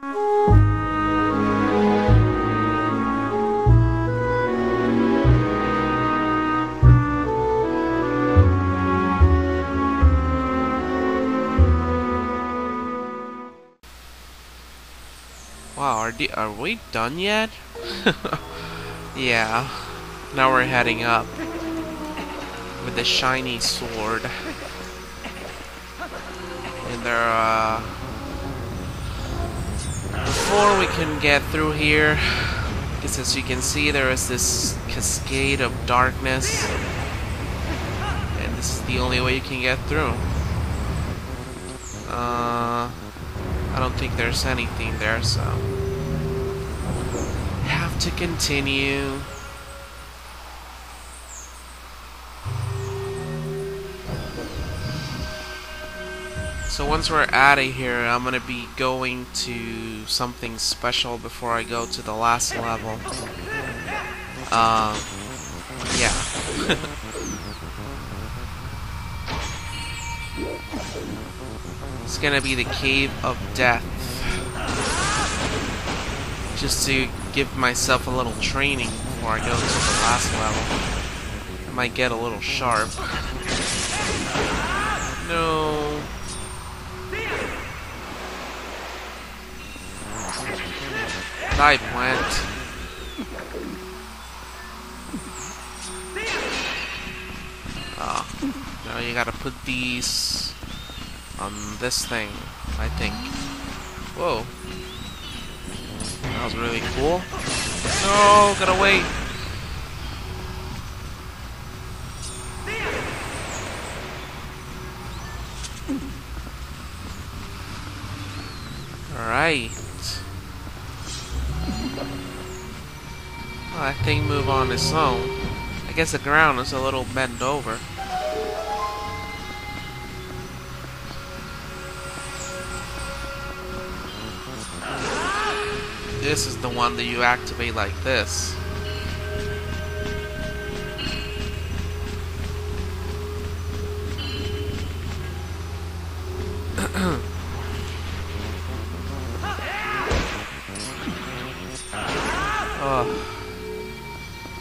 Wow, are we done yet? Yeah. Now we're heading up with the shiny sword. And before we can get through here, because as you can see there is this cascade of darkness. And this is the only way you can get through. I don't think there's anything there, so have to continue. So once we're out of here, I'm gonna be going to something special before I go to the last level. Yeah. It's gonna be the Cave of Death. Just to give myself a little training before I go to the last level. I might get a little sharp. No. Die, plant. Now you gotta put these on this thing, I think. Whoa. That was really cool. No, gotta wait. Alright. Well, that thing move on its own. I guess the ground is a little bent over. This is the one that you activate like this.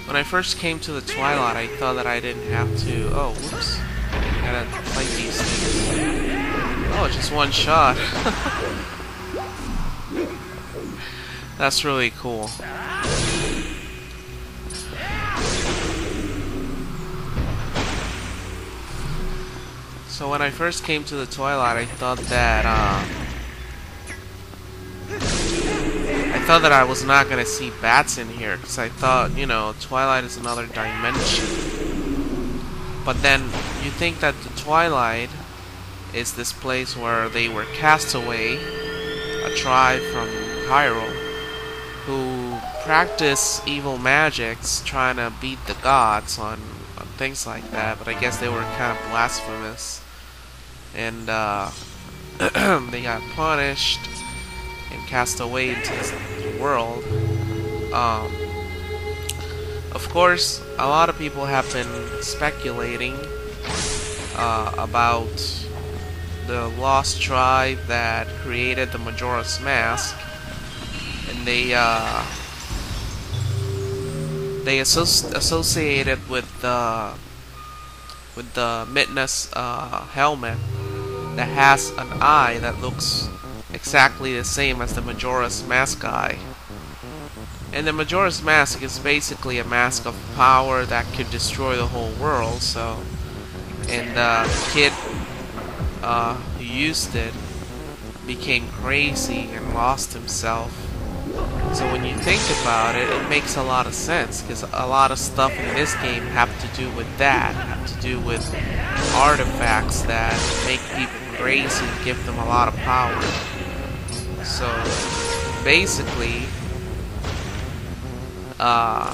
When I first came to the Twilight, I thought that I didn't have to... Oh, whoops. I gotta fight these things. Oh, just one shot. That's really cool. So when I first came to the Twilight, I thought that I was not gonna see bats in here, because I thought, you know, Twilight is another dimension. But then you think that the Twilight is this place where they were cast away, a tribe from Hyrule, who practice evil magics, trying to beat the gods on things like that. But I guess they were kind of blasphemous, and they got punished and cast away into this world. Of course, a lot of people have been speculating about the lost tribe that created the Majora's Mask, and they associate it with the Midna's helmet that has an eye that looks exactly the same as the Majora's Mask eye. And the Majora's Mask is basically a mask of power that could destroy the whole world. So, and the kid who used it became crazy and lost himself. So when you think about it, it makes a lot of sense, because a lot of stuff in this game have to do with that, have to do with artifacts that make people crazy and give them a lot of power. So basically, I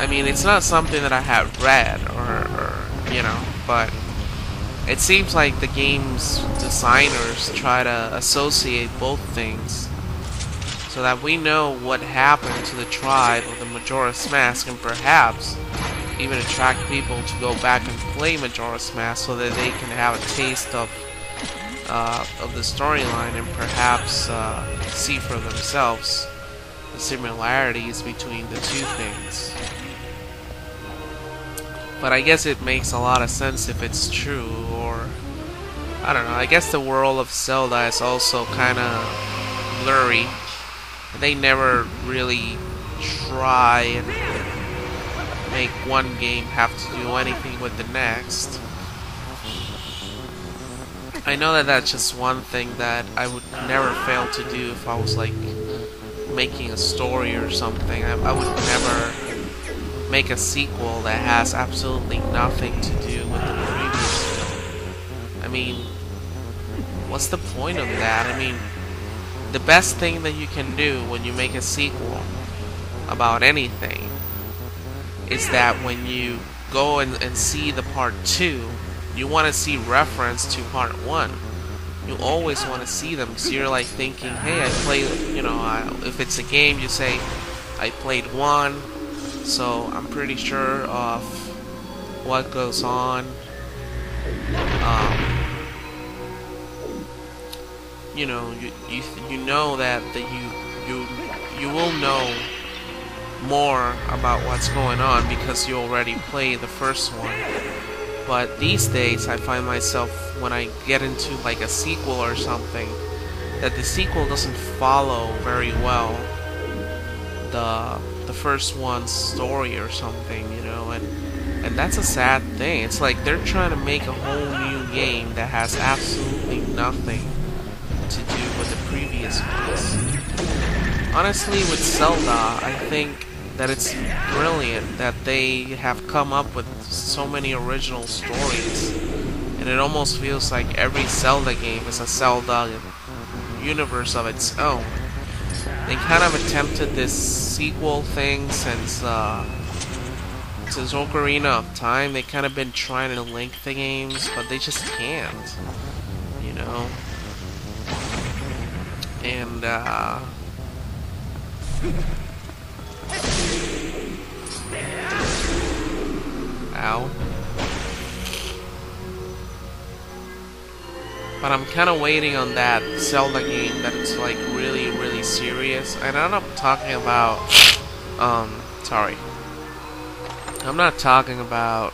mean, it's not something that I have read or you know, but it seems like the game's designers try to associate both things, so that we know what happened to the tribe of the Majora's Mask, and perhaps even attract people to go back and play Majora's Mask so that they can have a taste of of the storyline and perhaps see for themselves the similarities between the two things. But I guess it makes a lot of sense if it's true, or I don't know. I guess the world of Zelda is also kind of blurry. They never really try and make one game have to do anything with the next. I know that that's just one thing that I would never fail to do if I was like making a story or something. I would never make a sequel that has absolutely nothing to do with the previous film. I mean, what's the point of that? I mean, the best thing that you can do when you make a sequel about anything is that when you go and see the part 2, you want to see reference to part 1. You always want to see them, so you're like thinking, hey, I played, if it's a game, you say, I played 1, so I'm pretty sure of what goes on. You know that you will know more about what's going on because you already played the first one. But these days I find myself, when I get into like a sequel or something, that the sequel doesn't follow very well the first one's story or something, and that's a sad thing. It's like they're trying to make a whole new game that has absolutely nothing to do with the previous ones. Honestly, with Zelda, I think that it's brilliant that they have come up with so many original stories, and it almost feels like every Zelda game is a Zelda universe of its own. They kind of attempted this sequel thing since Ocarina of Time. They kind of been trying to link the games, but they just can't, and ow. But I'm kind of waiting on that Zelda game that it's like really, really serious. And I'm not talking about, sorry. I'm not talking about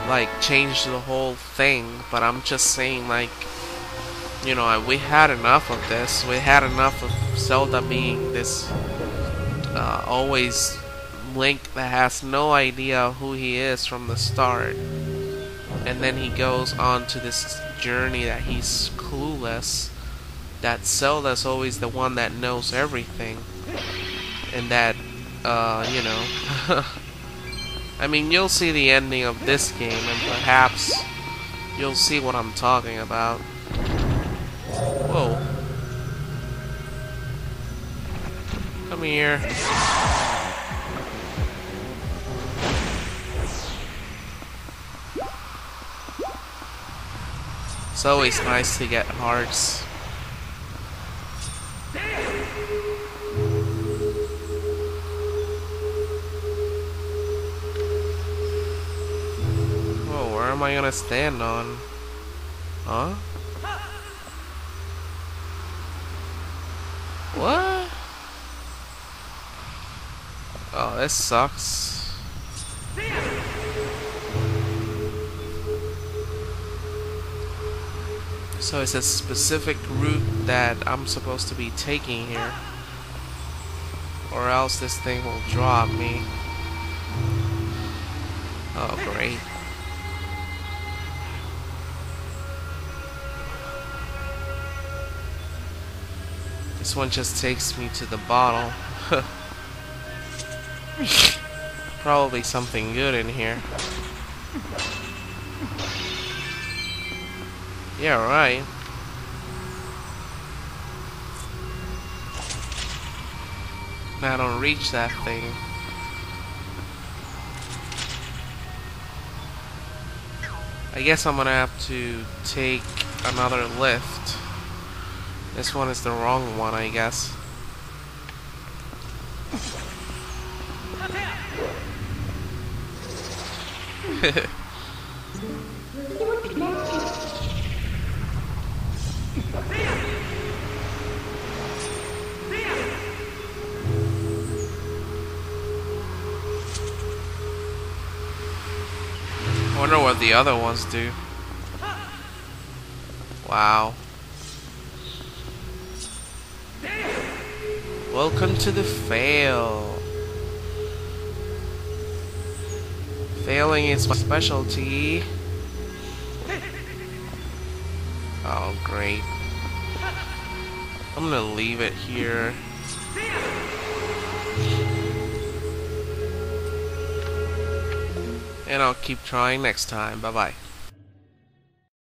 like change the whole thing, but I'm just saying like, we had enough of this. We had enough of Zelda being this always Link that has no idea who he is from the start, and then he goes on to this journey that he's clueless, that Zelda's always the one that knows everything, and that I mean, you'll see the ending of this game and perhaps you'll see what I'm talking about. Whoa. Come here. It's always nice to get hearts. Whoa, where am I gonna stand on? Huh? What? Oh, this sucks. So it's a specific route that I'm supposed to be taking here, or else this thing will drop me. Oh, great. This one just takes me to the bottle. Probably something good in here. Yeah, right. I don't reach that thing. I guess I'm gonna have to take another lift. This one is the wrong one, I guess. Wonder what the other ones do. Wow. Welcome to the fail. Failing is my specialty. Oh, great. I'm gonna leave it here. And I'll keep trying next time. Bye-bye.